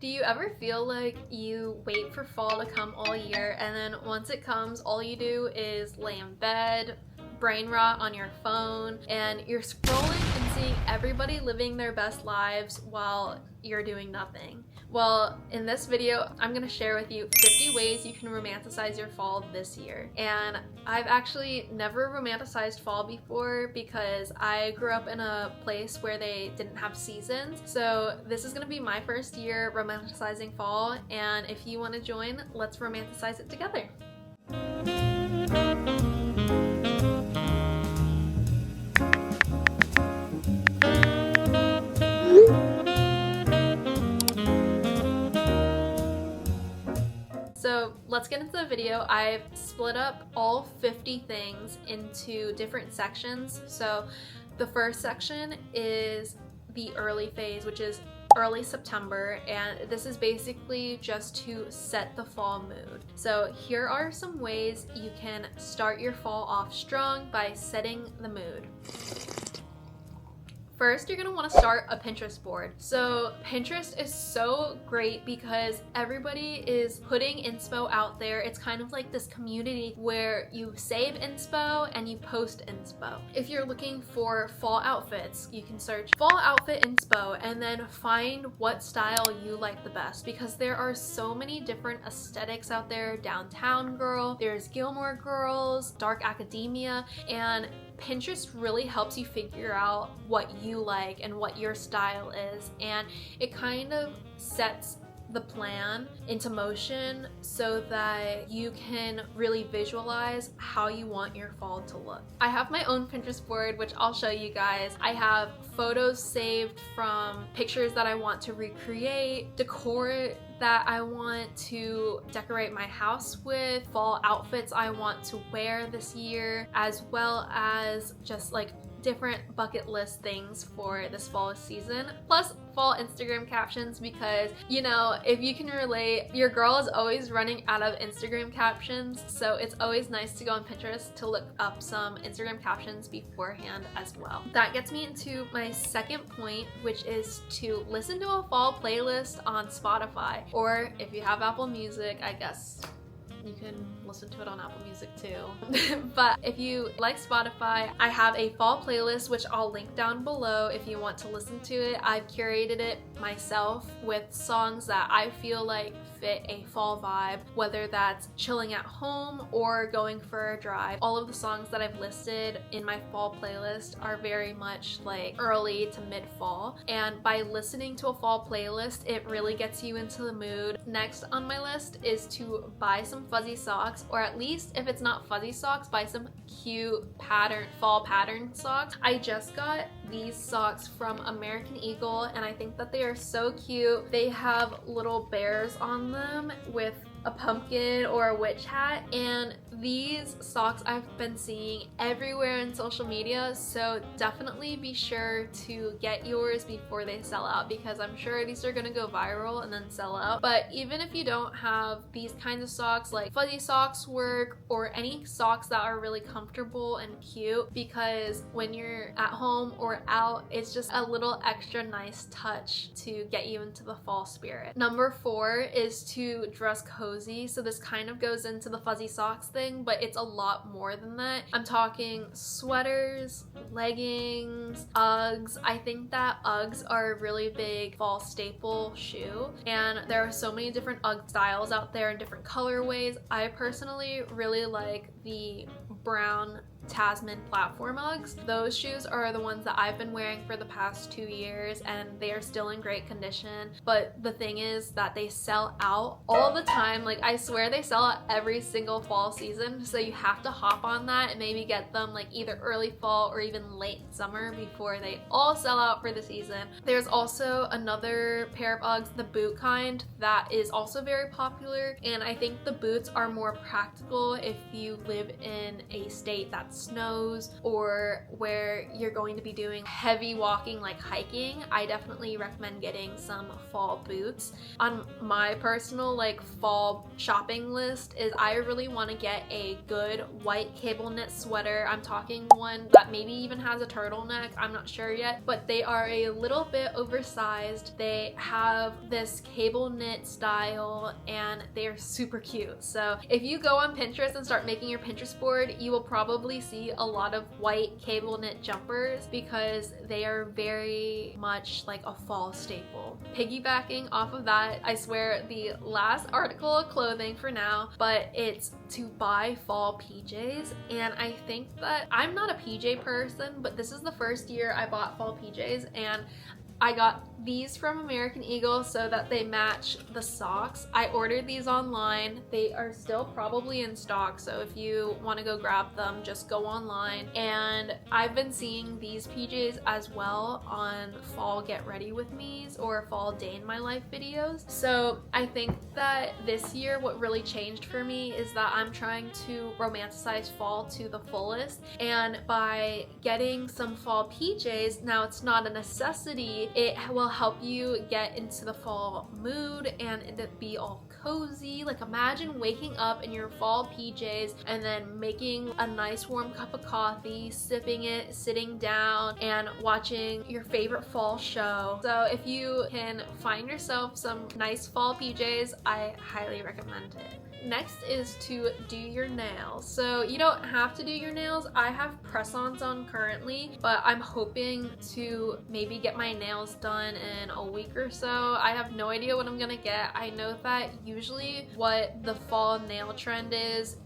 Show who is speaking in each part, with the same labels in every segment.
Speaker 1: Do you ever feel like you wait for fall to come all year, and then once it comes, all you do is lay in bed, brain rot on your phone, and you're scrolling and seeing everybody living their best lives while you're doing nothing? Well, in this video, I'm gonna share with you 50 ways you can romanticize your fall this year. And I've actually never romanticized fall before because I grew up in a place where they didn't have seasons. So this is gonna be my first year romanticizing fall, and if you wanna join, let's romanticize it together. So let's get into the video. I've split up all 50 things into different sections. So the first section is the early phase, which is early September, and this is basically just to set the fall mood. So here are some ways you can start your fall off strong by setting the mood. First, you're gonna wanna start a Pinterest board. So Pinterest is so great because everybody is putting inspo out there. It's kind of like this community where you save inspo and you post inspo. If you're looking for fall outfits, you can search fall outfit inspo and then find what style you like the best, because there are so many different aesthetics out there. Downtown girl, there's Gilmore Girls, dark academia, and Pinterest really helps you figure out what you like and what your style is, and it kind of sets the plan into motion so that you can really visualize how you want your fall to look. I have my own Pinterest board, which I'll show you guys. I have photos saved from pictures that I want to recreate, decor that I want to decorate my house with, fall outfits I want to wear this year, as well as just like different bucket list things for this fall season, plus fall Instagram captions, because you know, if you can relate, your girl is always running out of Instagram captions, so it's always nice to go on Pinterest to look up some Instagram captions beforehand as well. That gets me into my second point, which is to listen to a fall playlist on Spotify, or if you have Apple Music, I guess you can listen to it on Apple Music too. But if you like Spotify, I have a fall playlist, which I'll link down below if you want to listen to it. I've curated it myself with songs that I feel like fit a fall vibe, whether that's chilling at home or going for a drive. All of the songs that I've listed in my fall playlist are very much like early to mid-fall, and by listening to a fall playlist, it really gets you into the mood. Next on my list is to buy some fuzzy socks, or at least if it's not fuzzy socks, buy some cute fall pattern socks. I just got these socks from American Eagle, and I think that they are so cute. They have little bears on them with a pumpkin or a witch hat, and these socks I've been seeing everywhere in social media, so definitely be sure to get yours before they sell out, because I'm sure these are gonna go viral and then sell out. But even if you don't have these kinds of socks, like fuzzy socks work, or any socks that are really comfortable and cute, because when you're at home or out, it's just a little extra nice touch to get you into the fall spirit. Number 4 is to dress cozy. So this kind of goes into the fuzzy socks thing, but it's a lot more than that. I'm talking sweaters, leggings, Uggs. I think that Uggs are a really big fall staple shoe, and there are so many different Ugg styles out there in different colorways. I personally really like the brown Tasman platform Uggs. Those shoes are the ones that I've been wearing for the past 2 years, and they are still in great condition. But the thing is that they sell out all the time. Like, I swear they sell out every single fall season, so you have to hop on that and maybe get them like either early fall or even late summer before they all sell out for the season. There's also another pair of Uggs, the boot kind, that is also very popular, and I think the boots are more practical if you live in a state that's snows or where you're going to be doing heavy walking like hiking, I definitely recommend getting some fall boots. On my personal like fall shopping list is I really want to get a good white cable knit sweater. I'm talking one that maybe even has a turtleneck, I'm not sure yet, but they are a little bit oversized. They have this cable knit style and they are super cute. So if you go on Pinterest and start making your Pinterest board, you will probably see a lot of white cable knit jumpers because they are very much like a fall staple. Piggybacking off of that, I swear the last article of clothing for now, but it's to buy fall PJs. And I think that I'm not a PJ person, but this is the first year I bought fall PJs, and I got these from American Eagle so that they match the socks. I ordered these online. They are still probably in stock, so if you want to go grab them, just go online. And I've been seeing these PJs as well on fall get ready with me's or fall day in my life videos. So I think that this year what really changed for me is that I'm trying to romanticize fall to the fullest, and by getting some fall PJs, now it's not a necessity, it will help you get into the fall mood and it be all cozy. Like imagine waking up in your fall PJs and then making a nice warm cup of coffee, sipping it, sitting down and watching your favorite fall show. So if you can find yourself some nice fall PJs, I highly recommend it. Next is to do your nails. So you don't have to do your nails. I have press-ons on currently, but I'm hoping to maybe get my nails done in a week or so. I have no idea what I'm gonna get. I know that usually what the fall nail trend is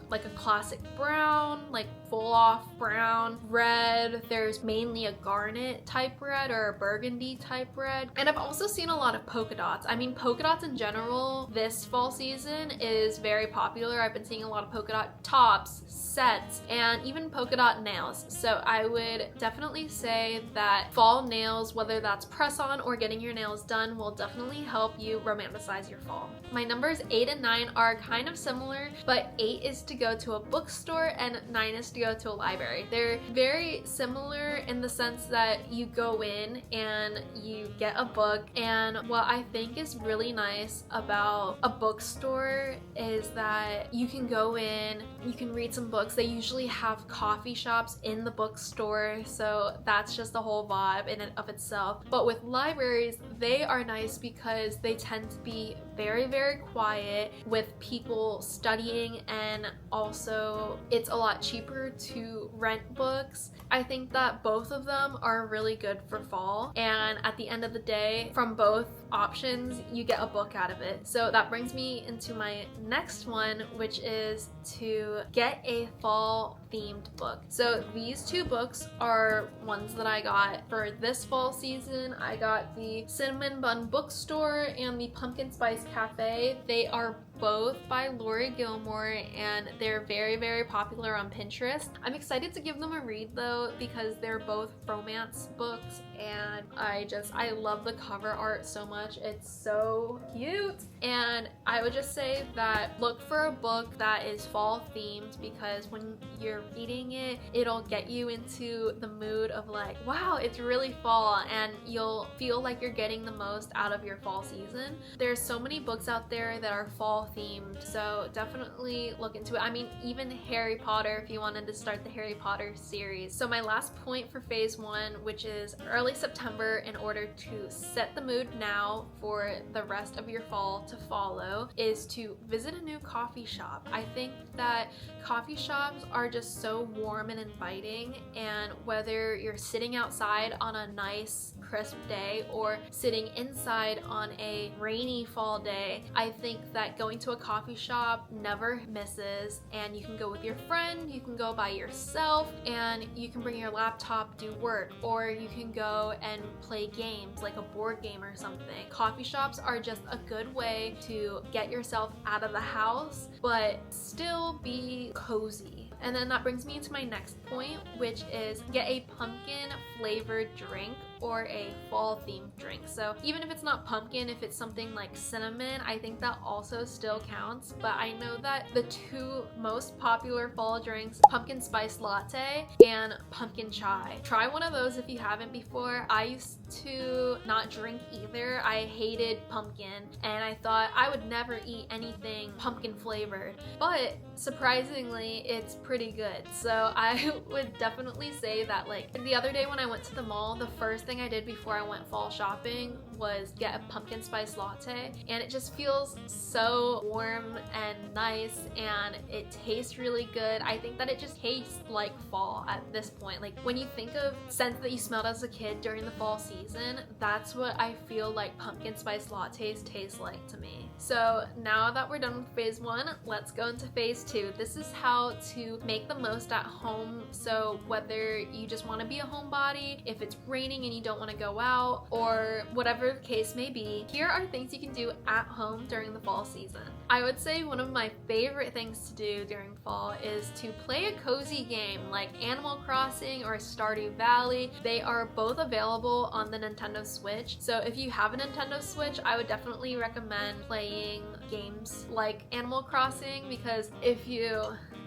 Speaker 1: like a classic brown, like full off brown, red. There's mainly a garnet type red or a burgundy type red. And I've also seen a lot of polka dots. I mean, polka dots in general this fall season is very popular. I've been seeing a lot of polka dot tops, sets, and even polka dot nails. So I would definitely say that fall nails, whether that's press on or getting your nails done, will definitely help you romanticize your fall. My numbers 8 and 9 are kind of similar, but 8 is to go to a bookstore and 9 is to go to a library. They're very similar in the sense that you go in and you get a book, and what I think is really nice about a bookstore is that you can go in, you can read some books. They usually have coffee shops in the bookstore, so that's just the whole vibe in and of itself. But with libraries, they are nice because they tend to be very, very quiet with people studying, and also it's a lot cheaper to rent books. I think that both of them are really good for fall, and at the end of the day, from both options, you get a book out of it. So that brings me into my next one, which is to get a fall themed book. So these two books are ones that I got for this fall season. I got the Cinnamon Bun Bookstore and the Pumpkin Spice Cafe. They are both by Lori Gilmore and they're very, very popular on Pinterest. I'm excited to give them a read though because they're both romance books, and I love the cover art so much. It's so cute. And I would just say that look for a book that is fall themed, because when you're reading it, it'll get you into the mood of like, wow, it's really fall, and you'll feel like you're getting the most out of your fall season. There's so many books out there that are fall themed, so definitely look into it. I mean, even Harry Potter, if you wanted to start the Harry Potter series. So my last point for phase 1, which is early September, in order to set the mood now for the rest of your fall to follow, is to visit a new coffee shop. I think that coffee shops are just so warm and inviting, and whether you're sitting outside on a nice crisp day or sitting inside on a rainy fall day, I think that going to a coffee shop never misses. And you can go with your friend, you can go by yourself, and you can bring your laptop, do work, or you can go and play games like a board game or something. Coffee shops are just a good way to get yourself out of the house but still be cozy. And then that brings me to my next point, which is get a pumpkin flavored drink or a fall themed drink. So even if it's not pumpkin, if it's something like cinnamon, I think that also still counts. But I know that the two most popular fall drinks, pumpkin spice latte and pumpkin chai. Try one of those if you haven't before. I used to not drink either. I hated pumpkin and I thought I would never eat anything pumpkin flavored, but surprisingly it's pretty good. So I would definitely say that, like, the other day when I went to the mall, the first thing I did before I went fall shopping was get a pumpkin spice latte, and it just feels so warm and nice and it tastes really good. I think that it just tastes like fall at this point. Like, when you think of scents that you smelled as a kid during the fall season, that's what I feel like pumpkin spice lattes taste like to me. So now that we're done with phase 1, let's go into phase 2. This is how to make the most at home. So whether you just want to be a homebody, if it's raining and you don't want to go out, or whatever the case may be, here are things you can do at home during the fall season. I would say one of my favorite things to do during fall is to play a cozy game like Animal Crossing or Stardew Valley. They are both available on the Nintendo Switch. So if you have a Nintendo Switch, I would definitely recommend playing games like Animal Crossing, because if you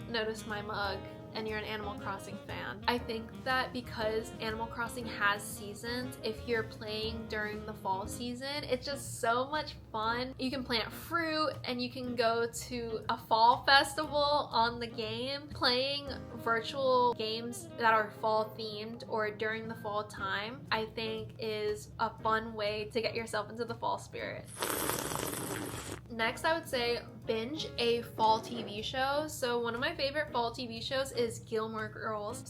Speaker 1: notice my mug and you're an Animal Crossing fan, I think that because Animal Crossing has seasons, if you're playing during the fall season, it's just so much fun. You can plant fruit and you can go to a fall festival on the game. Playing virtual games that are fall themed or during the fall time, I think is a fun way to get yourself into the fall spirit. Next, I would say binge a fall TV show. So one of my favorite fall TV shows is Gilmore Girls.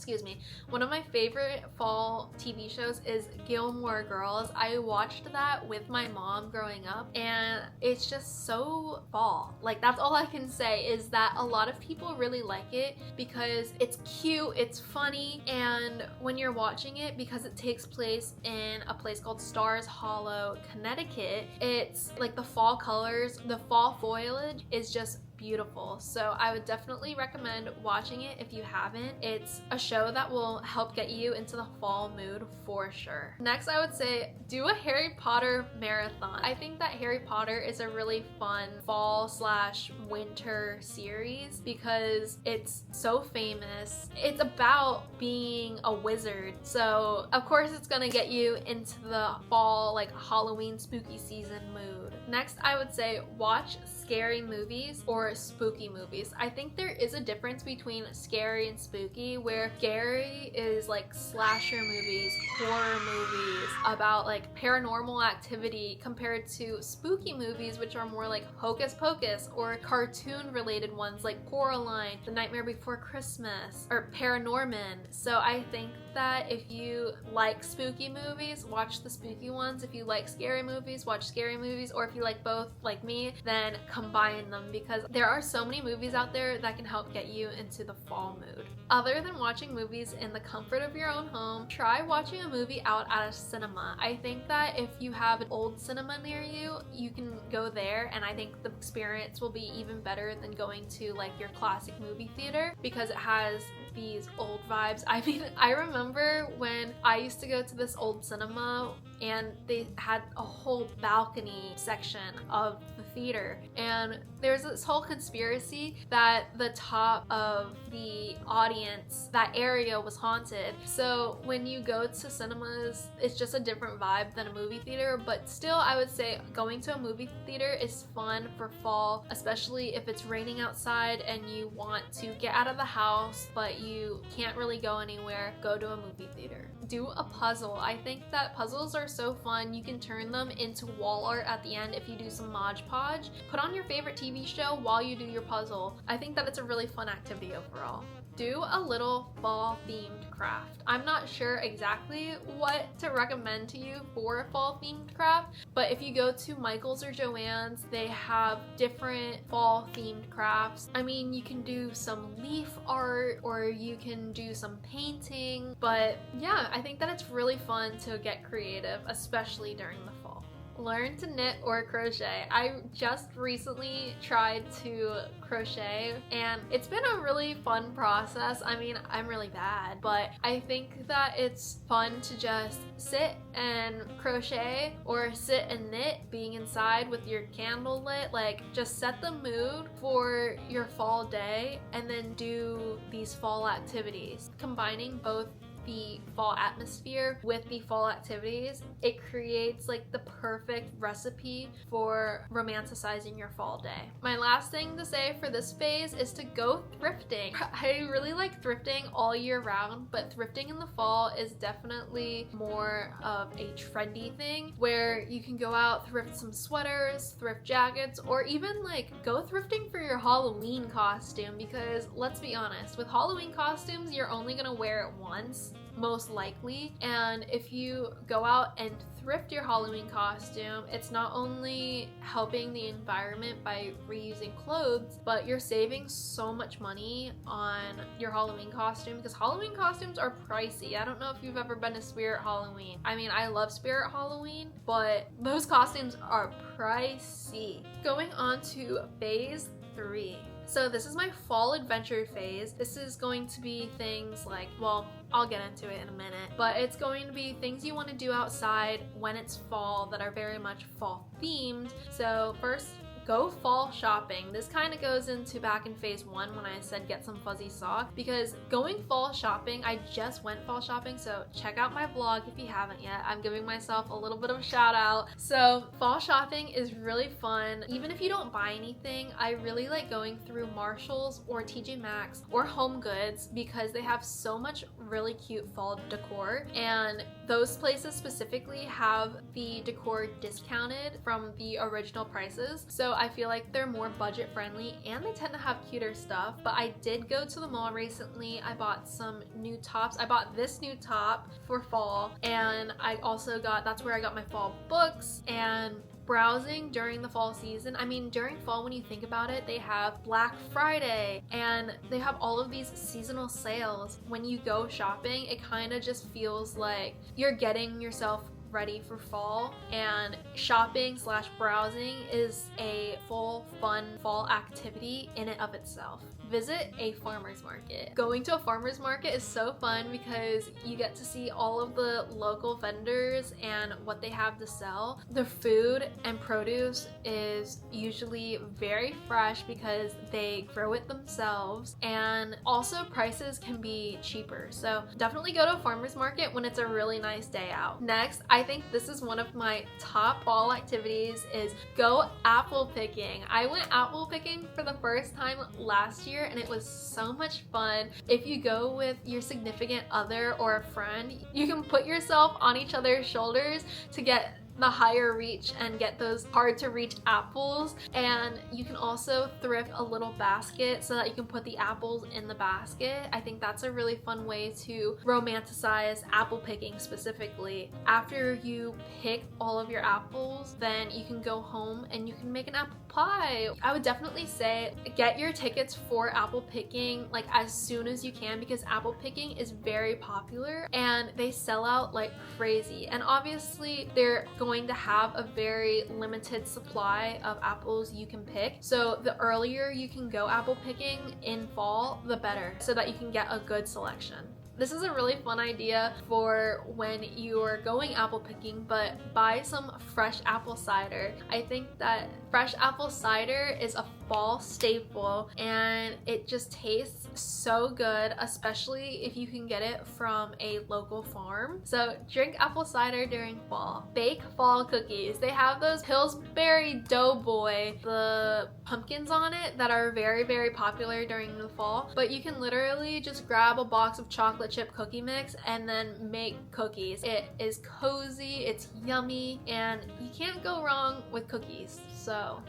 Speaker 1: One of my favorite fall TV shows is Gilmore Girls. I watched that with my mom growing up and it's just so fall. Like, that's all I can say, is that a lot of people really like it because it's cute, it's funny, and when you're watching it, because it takes place in a place called Stars Hollow, Connecticut, it's like the fall colors, the fall foliage is just beautiful. So I would definitely recommend watching it if you haven't. It's a show that will help get you into the fall mood for sure. Next, I would say do a Harry Potter marathon. I think that Harry Potter is a really fun fall/winter series because it's so famous. It's about being a wizard. So of course it's gonna get you into the fall, like Halloween spooky season mood. Next, I would say watch scary movies or spooky movies. I think there is a difference between scary and spooky, where scary is like slasher movies, horror movies about like paranormal activity, compared to spooky movies, which are more like Hocus Pocus, or cartoon related ones like Coraline, The Nightmare Before Christmas, or Paranorman. So I think that if you like spooky movies, watch the spooky ones. If you like scary movies, watch scary movies. Or if you like both like me, then combine them, because there are so many movies out there that can help get you into the fall mood. Other than watching movies in the comfort of your own home, try watching a movie out at a cinema. I think that if you have an old cinema near you, you can go there, and I think the experience will be even better than going to like your classic movie theater, because it has these old vibes. I mean, I remember when I used to go to this old cinema and they had a whole balcony section of the theater, and there's this whole conspiracy that the top of the audience, that area, was haunted. So when you go to cinemas, it's just a different vibe than a movie theater, but still I would say going to a movie theater is fun for fall, especially if it's raining outside and you want to get out of the house but you can't really go anywhere. Go to a movie theater. Do a puzzle. I think that puzzles are so fun. You can turn them into wall art at the end if you do some Mod Podge. Put on your favorite TV show while you do your puzzle. I think that it's a really fun activity overall. Do a little fall themed craft. I'm not sure exactly what to recommend to you for a fall themed craft, but if you go to Michael's or Joann's, they have different fall themed crafts. I mean, you can do some leaf art or you can do some painting, but yeah, I think that it's really fun to get creative, especially during the fall. learn to knit or crochet. I just recently tried to crochet and it's been a really fun process. I mean, I'm really bad, but I think that it's fun to just sit and crochet or sit and knit, being inside with your candle lit. Like, just set the mood for your fall day and then do these fall activities. Combining both the fall atmosphere with the fall activities, it creates like the perfect recipe for romanticizing your fall day. My last thing to say for this phase is to go thrifting. I really like thrifting all year round, but thrifting in the fall is definitely more of a trendy thing where you can go out, thrift some sweaters, thrift jackets, or even like go thrifting for your Halloween costume, because let's be honest, with Halloween costumes, you're only gonna wear it once, most likely. And if you go out and thrift your Halloween costume, it's not only helping the environment by reusing clothes, but you're saving so much money on your Halloween costume, because Halloween costumes are pricey. I don't know if you've ever been to Spirit Halloween. I mean, I love Spirit Halloween, but those costumes are pricey. Going on to phase 3. So this is my fall adventure phase. This is going to be things like, well, I'll get into it in a minute, but it's going to be things you want to do outside when it's fall that are very much fall themed. So first, go fall shopping. This kind of goes into back in phase 1 when I said get some fuzzy socks, because going fall shopping, I just went fall shopping, so check out my vlog if you haven't yet. I'm giving myself a little bit of a shout out. So fall shopping is really fun. Even if you don't buy anything, I really like going through Marshall's or TJ Maxx or Home Goods, because they have so much really cute fall decor, and those places specifically have the decor discounted from the original prices. So I feel like they're more budget friendly and they tend to have cuter stuff. But I did go to the mall recently. I bought some new tops. I bought this new top for fall, and I also got, that's where I got my fall books. And browsing during the fall season, I mean, during fall, when you think about it, they have Black Friday and they have all of these seasonal sales. When you go shopping, it kind of just feels like you're getting yourself ready for fall, and shopping / browsing is a full fun fall activity in and of itself. Visit a farmer's market. Going to a farmer's market is so fun because you get to see all of the local vendors and what they have to sell. The food and produce is usually very fresh because they grow it themselves, and also prices can be cheaper. So definitely go to a farmer's market when it's a really nice day out. Next, I think this is one of my top fall activities, is go apple picking. I went apple picking for the first time last year and it was so much fun. If you go with your significant other or a friend, you can put yourself on each other's shoulders to get the higher reach and get those hard to reach apples. And you can also thrift a little basket so that you can put the apples in the basket. I think that's a really fun way to romanticize apple picking specifically. After you pick all of your apples, then you can go home and you can make an apple pie. I would definitely say get your tickets for apple picking like as soon as you can, because apple picking is very popular and they sell out like crazy. And obviously they're going to have a very limited supply of apples you can pick. So the earlier you can go apple picking in fall, the better, so that you can get a good selection. This is a really fun idea for when you are going apple picking, but buy some fresh apple cider. I think that fresh apple cider is a fall staple and it just tastes so good, especially if you can get it from a local farm. So drink apple cider during fall. Bake fall cookies. They have those Pillsbury Doughboy, the pumpkins on it, that are very, very popular during the fall. But you can literally just grab a box of chocolate chip cookie mix and then make cookies. It is cozy, it's yummy, and you can't go wrong with cookies. So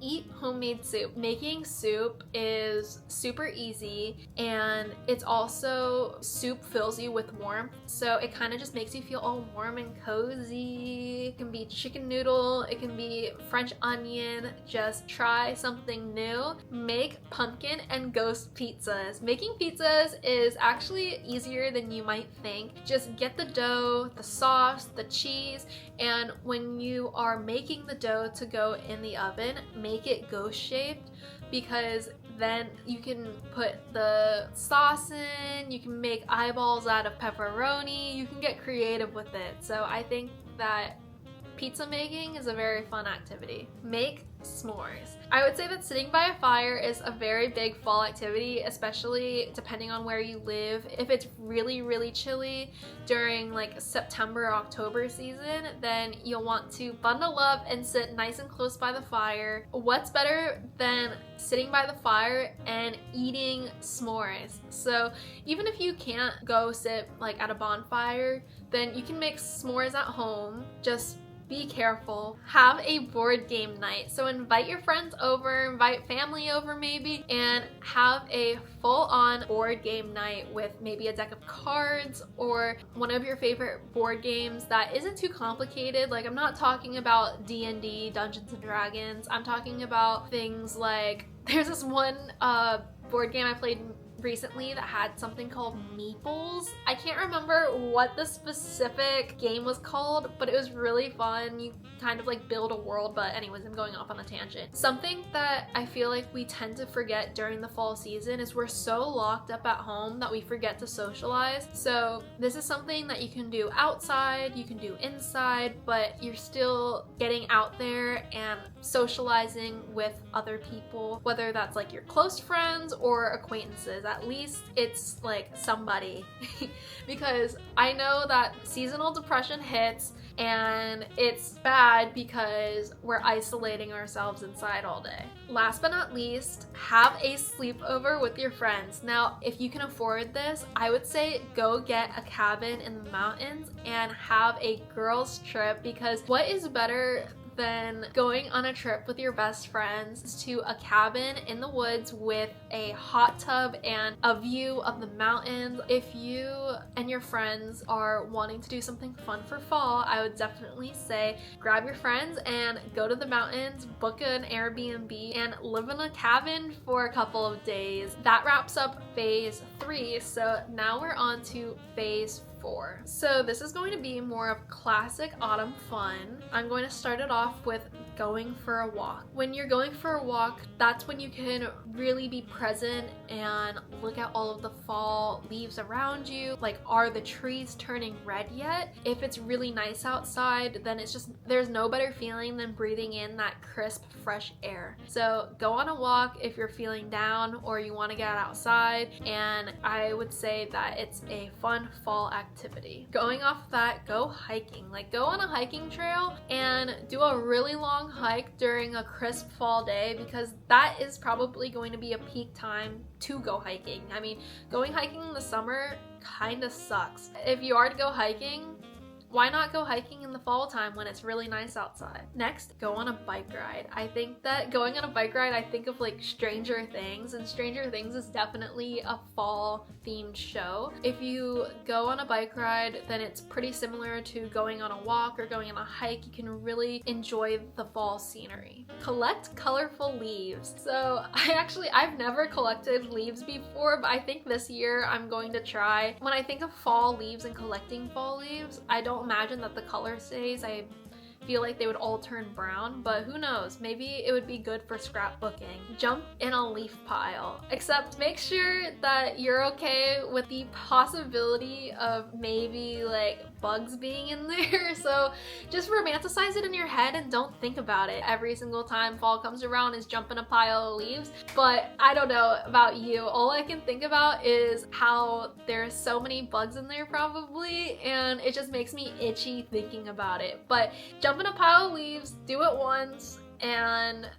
Speaker 1: eat homemade soup. Making soup is super easy, and it's also, soup fills you with warmth, so it kind of just makes you feel all warm and cozy. It can be chicken noodle, it can be French onion. Just try something new. Make pumpkin and ghost pizzas. Making pizzas is actually easier than you might think. Just get the dough, the sauce, the cheese, and when you are making the dough to go in the oven, make it ghost shaped, because then you can put the sauce in, you can make eyeballs out of pepperoni, you can get creative with it. So I think that pizza making is a very fun activity. Make s'mores. I would say that sitting by a fire is a very big fall activity, especially depending on where you live. If it's really chilly during like September or October season, then you'll want to bundle up and sit nice and close by the fire. What's better than sitting by the fire and eating s'mores? So even if you can't go sit like at a bonfire, then you can make s'mores at home. Just be careful. Have a board game night. So invite your friends over, invite family over maybe, and have a full-on board game night with maybe a deck of cards or one of your favorite board games that isn't too complicated. Like, I'm not talking about D&D, Dungeons and Dragons. I'm talking about things like, there's this one board game I played recently that had something called Meeples. I can't remember what the specific game was called, but it was really fun. You kind of like build a world, but anyways, I'm going off on a tangent. Something that I feel like we tend to forget during the fall season is we're so locked up at home that we forget to socialize. So this is something that you can do outside, you can do inside, but you're still getting out there and socializing with other people, whether that's like your close friends or acquaintances. At least it's like somebody. Because I know that seasonal depression hits and it's bad because we're isolating ourselves inside all day. Last but not least, have a sleepover with your friends. Now, if you can afford this, I would say go get a cabin in the mountains and have a girls' trip, because what is better than going on a trip with your best friends to a cabin in the woods with a hot tub and a view of the mountains? If you and your friends are wanting to do something fun for fall, I would definitely say grab your friends and go to the mountains, book an Airbnb, and live in a cabin for a couple of days. That wraps up phase 3, so now we're on to phase 4. So this is going to be more of classic autumn fun. I'm going to start it off with going for a walk. When you're going for a walk, that's when you can really be present and look at all of the fall leaves around you. Like, are the trees turning red yet? If it's really nice outside, then it's just, there's no better feeling than breathing in that crisp, fresh air. So go on a walk if you're feeling down or you want to get outside, and I would say that it's a fun fall activity. Going off that, go hiking. Like, go on a hiking trail and do a really long hike during a crisp fall day, because that is probably going to be a peak time to go hiking. I mean, going hiking in the summer kind of sucks. If you are to go hiking, why not go hiking in the fall time when it's really nice outside? Next, go on a bike ride. I think that going on a bike ride, I think of like Stranger Things, and Stranger Things is definitely a fall themed show. If you go on a bike ride, then it's pretty similar to going on a walk or going on a hike. You can really enjoy the fall scenery. Collect colorful leaves. So I've never collected leaves before, but I think this year I'm going to try. When I think of fall leaves and collecting fall leaves, I don't imagine that the color stays. I feel like they would all turn brown, but who knows? Maybe it would be good for scrapbooking. Jump in a leaf pile. Except make sure that you're okay with the possibility of maybe like bugs being in there. So just romanticize it in your head and don't think about it. Every single time fall comes around is jump in a pile of leaves. But I don't know about you. All I can think about is how there's so many bugs in there probably, and it just makes me itchy thinking about it. But jump in a pile of leaves, do it once, and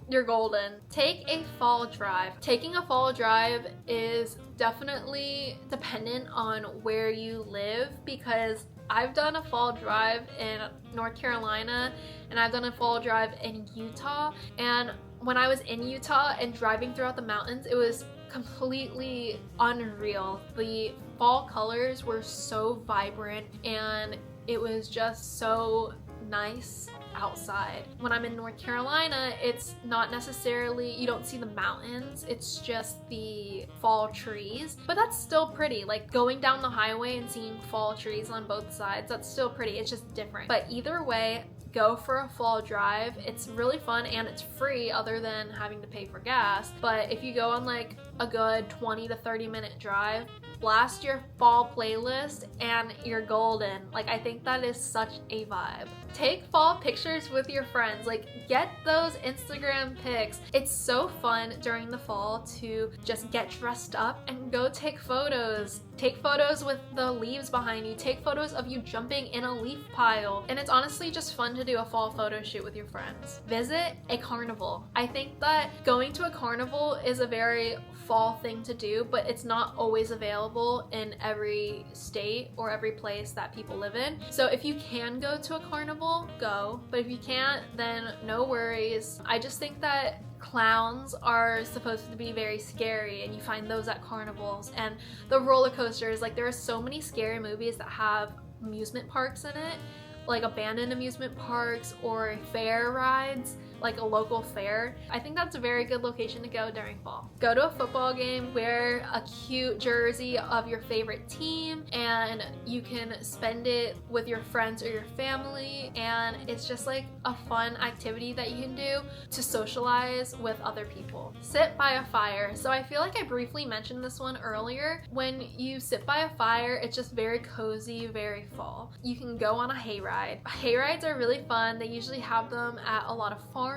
Speaker 1: you're golden. Take a fall drive. Taking a fall drive is definitely dependent on where you live, because I've done a fall drive in North Carolina and I've done a fall drive in Utah, and when I was in Utah and driving throughout the mountains, it was completely unreal. The fall colors were so vibrant and it was just so nice outside. When I'm in North Carolina, it's not necessarily, you don't see the mountains, it's just the fall trees, but that's still pretty. Like going down the highway and seeing fall trees on both sides, that's still pretty. It's just different. But either way, go for a fall drive. It's really fun and it's free other than having to pay for gas. But if you go on like a good 20 to 30 minute drive, blast your fall playlist and you're golden. Like, I think that is such a vibe. Take fall pictures with your friends. Like, get those Instagram pics. It's so fun during the fall to just get dressed up and go take photos. Take photos with the leaves behind you. Take photos of you jumping in a leaf pile. And it's honestly just fun to do a fall photo shoot with your friends. Visit a carnival. I think that going to a carnival is a very fall thing to do, but it's not always available in every state or every place that people live in. So if you can go to a carnival, go. But if you can't, then no worries. I just think that clowns are supposed to be very scary, and you find those at carnivals. And the roller coasters, like there are so many scary movies that have amusement parks in it, like abandoned amusement parks or fair rides, like a local fair. I think that's a very good location to go during fall. Go to a football game, wear a cute jersey of your favorite team, and you can spend it with your friends or your family, and it's just like a fun activity that you can do to socialize with other people. Sit by a fire. So I feel like I briefly mentioned this one earlier. When you sit by a fire, it's just very cozy, very fall. You can go on a hayride. Hayrides are really fun. They usually have them at a lot of farms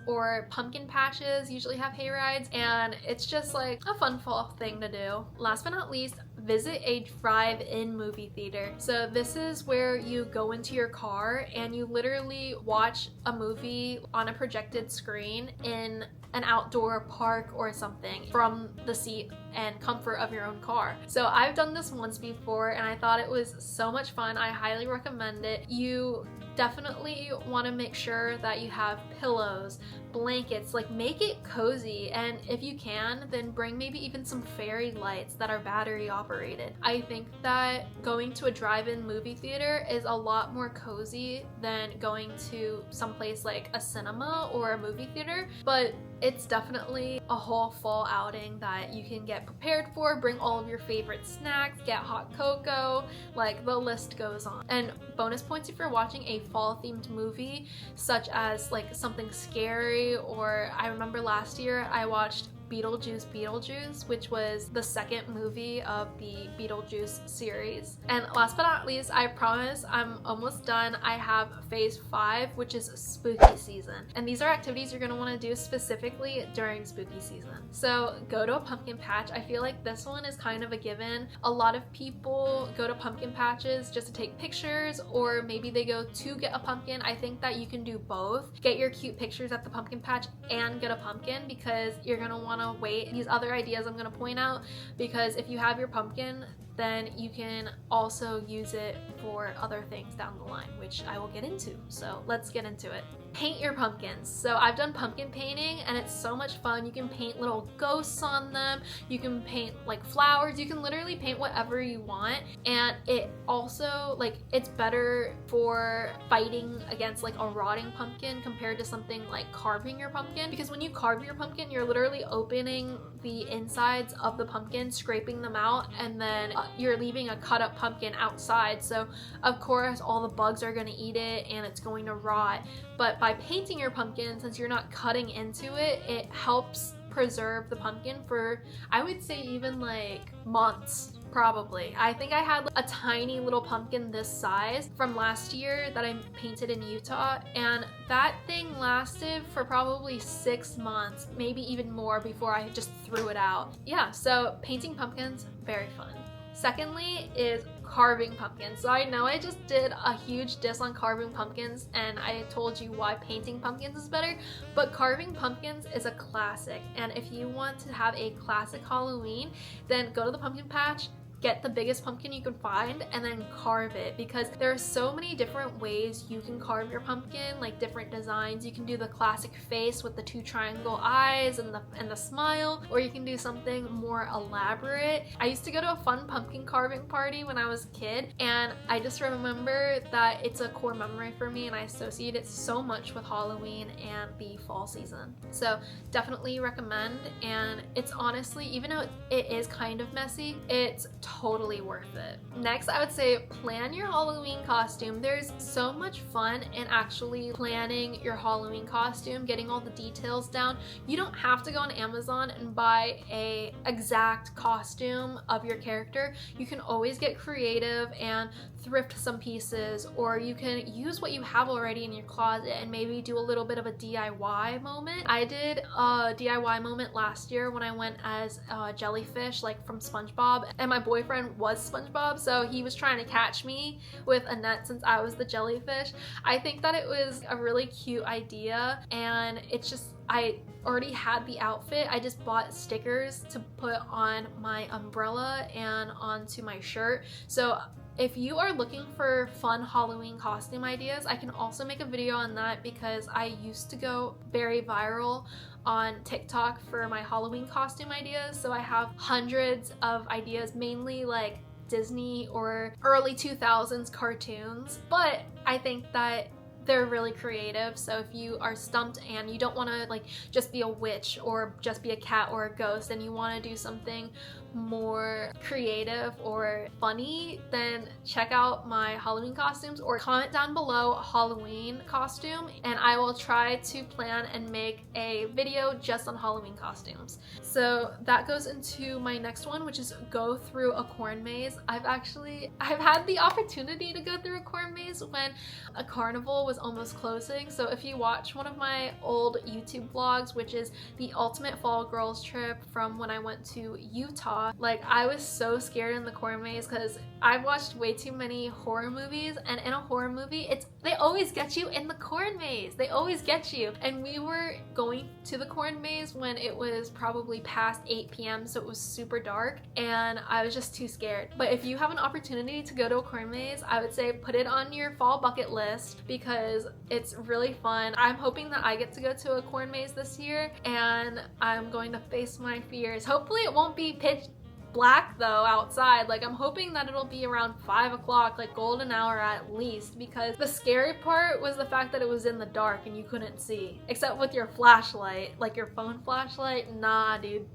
Speaker 1: or pumpkin patches usually have hay rides, and it's just like a fun fall thing to do. Last but not least, visit a drive-in movie theater. So this is where you go into your car and you literally watch a movie on a projected screen in an outdoor park or something from the seat and comfort of your own car. So I've done this once before and I thought it was so much fun. I highly recommend it. You definitely want to make sure that you have pillows, blankets, like make it cozy, and if you can, then bring maybe even some fairy lights that are battery operated. I think that going to a drive-in movie theater is a lot more cozy than going to someplace like a cinema or a movie theater, but it's definitely a whole fall outing that you can get prepared for. Bring all of your favorite snacks, get hot cocoa, like the list goes on. And bonus points if you're watching a fall themed movie, such as like something scary, or I remember last year I watched Beetlejuice, which was the second movie of the Beetlejuice series. And last but not least, I promise I'm almost done. I have phase 5, which is spooky season. And these are activities you're gonna wanna do specifically during spooky season. So go to a pumpkin patch. I feel like this one is kind of a given. A lot of people go to pumpkin patches just to take pictures, or maybe they go to get a pumpkin. I think that you can do both. Get your cute pictures at the pumpkin patch and get a pumpkin, because you're gonna wanna wait these other ideas I'm going to point out, because if you have your pumpkin, then you can also use it for other things down the line, which I will get into. So let's get into it. Paint your pumpkins. So I've done pumpkin painting and it's so much fun. You can paint little ghosts on them. You can paint like flowers. You can literally paint whatever you want. And it also, like, it's better for fighting against like a rotting pumpkin compared to something like carving your pumpkin. Because when you carve your pumpkin, you're literally opening the insides of the pumpkin, scraping them out, and then you're leaving a cut up pumpkin outside. So of course all the bugs are going to eat it and it's going to rot. But by painting your pumpkin, since you're not cutting into it, it helps preserve the pumpkin for, I would say, even like months. Probably. I think I had a tiny little pumpkin this size from last year that I painted in Utah, and that thing lasted for probably 6 months, maybe even more, before I just threw it out. Yeah, so painting pumpkins, very fun. Secondly is carving pumpkins. So I know I just did a huge diss on carving pumpkins and I told you why painting pumpkins is better, but carving pumpkins is a classic. And if you want to have a classic Halloween, then go to the pumpkin patch, get the biggest pumpkin you can find and then carve it, because there are so many different ways you can carve your pumpkin, like different designs. You can do the classic face with the 2 triangle eyes and the smile, or you can do something more elaborate. I used to go to a fun pumpkin carving party when I was a kid, and I just remember that it's a core memory for me, and I associate it so much with Halloween and the fall season. So definitely recommend, and it's honestly, even though it is kind of messy, it's totally worth it. Next, I would say plan your Halloween costume. There's so much fun in actually planning your Halloween costume, getting all the details down. You don't have to go on Amazon and buy a exact costume of your character. You can always get creative and thrift some pieces, or you can use what you have already in your closet and maybe do a little bit of a DIY moment. I did a DIY moment last year when I went as jellyfish, like from SpongeBob, and my boyfriend was SpongeBob, so he was trying to catch me with a net since I was the jellyfish. I think that it was a really cute idea, and it's just, I already had the outfit. I just bought stickers to put on my umbrella and onto my shirt. So if you are looking for fun Halloween costume ideas, I can also make a video on that, because I used to go very viral on TikTok for my Halloween costume ideas. So I have hundreds of ideas, mainly like Disney or early 2000s cartoons, but I think that they're really creative. So if you are stumped and you don't want to like just be a witch or just be a cat or a ghost, and you want to do something more creative or funny, then check out my Halloween costumes, or comment down below Halloween costume, and I will try to plan and make a video just on Halloween costumes. So that goes into my next one, which is go through a corn maze. I've had the opportunity to go through a corn maze when a carnival was almost closing. So if you watch one of my old YouTube vlogs, which is the ultimate fall girls trip from when I went to Utah, like I was so scared in the corn maze because I've watched way too many horror movies, and in a horror movie they always get you in the corn maze. They always get you. And we were going to the corn maze when it was probably past 8 p.m. so it was super dark, and I was just too scared. But if you have an opportunity to go to a corn maze, I would say put it on your fall bucket list, because it's really fun. I'm hoping that I get to go to a corn maze this year, and I'm going to face my fears. Hopefully it won't be pitch black though outside. Like I'm hoping that it'll be around 5 o'clock, like golden hour at least, because the scary part was the fact that it was in the dark and you couldn't see except with your flashlight, like your phone flashlight. Nah dude,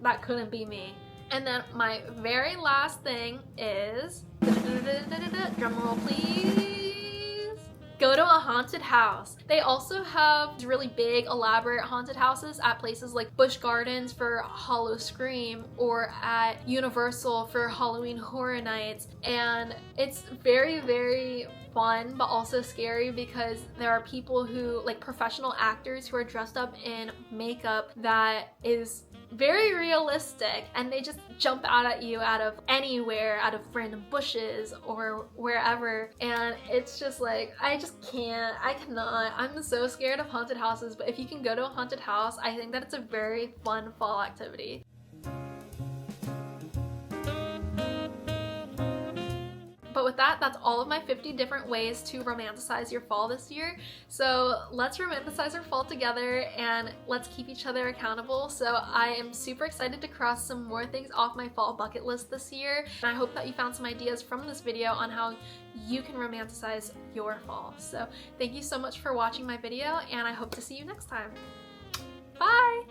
Speaker 1: that couldn't be me. And then my very last thing is drum roll please, go to a haunted house. They also have really big, elaborate haunted houses at places like Busch Gardens for Hollow Scream, or at Universal for Halloween Horror Nights. And it's very, very fun, but also scary, because there are people who, like professional actors who are dressed up in makeup that is very realistic, and they just jump out at you out of anywhere, out of random bushes or wherever, and it's just like, I cannot. I'm so scared of haunted houses, but if you can go to a haunted house, I think that it's a very fun fall activity. But with that, that's all of my 50 different ways to romanticize your fall this year. So let's romanticize our fall together, and let's keep each other accountable. So I am super excited to cross some more things off my fall bucket list this year. And I hope that you found some ideas from this video on how you can romanticize your fall. So thank you so much for watching my video, and I hope to see you next time. Bye!